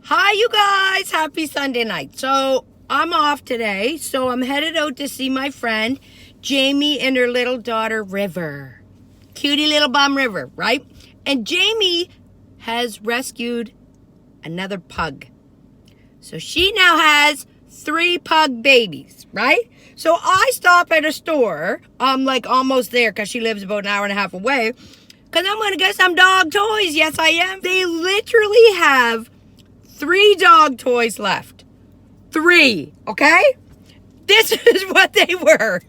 Hi, you guys. Happy Sunday night. So I'm off today. So I'm headed out to see my friend Jamie and her little daughter River. Cutie little bum River, right? And Jamie has rescued another pug. So she now has 3 pug babies, right? So I stop at a store. I'm like almost there because she lives about an hour and a half away. Because I'm going to get some dog toys. Yes, I am. They literally have 3 dog toys left. 3, okay? This is what they were.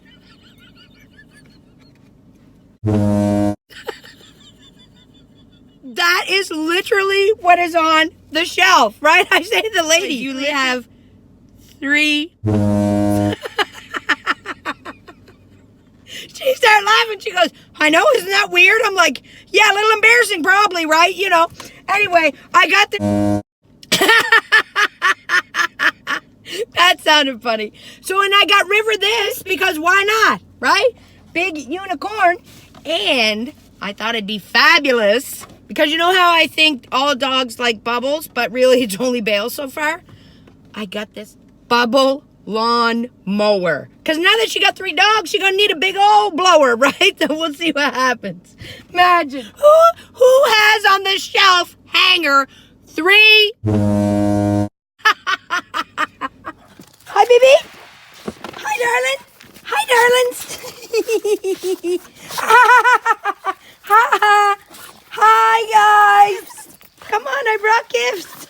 That is literally what is on the shelf, right? I say to the lady, you have 3. She started laughing. She goes, I know, isn't that weird? I'm like, yeah, a little embarrassing probably, right? You know. Anyway, I got the... That sounded funny. So, and I got River this because why not, right? Big unicorn. And I thought it'd be fabulous because you know how I think all dogs like bubbles, but really it's only Bale so far? I got this bubble lawn mower. Because now that she got 3 dogs, she's going to need a big old blower, right? So we'll see what happens. Imagine. Who has on the shelf hanger 3... Hi, baby. Hi, darling. Hi, darlings. Hi, guys. Come on, I brought gifts.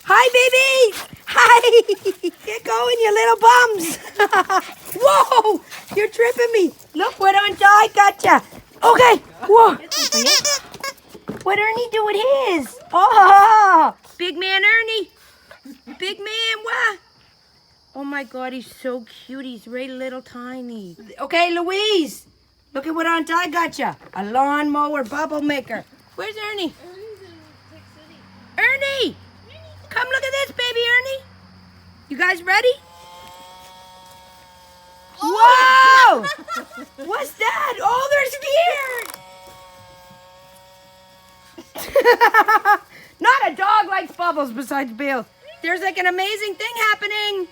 Hi, baby. Hi. Get going, you little bums. Whoa, you're tripping me. Look what I gotcha. Okay. Whoa. What Ernie do with his? Oh, big man Ernie. Big man, what? Oh my God, he's so cute. He's really little tiny. Okay, Louise, look at what Aunt Di got you. A lawnmower bubble maker. Where's Ernie? Ernie's in Big City. Ernie! Come look at this, baby Ernie. You guys ready? Whoa! What's that? Oh, they're scared. Not a dog likes bubbles besides Bill. There's like an amazing thing happening.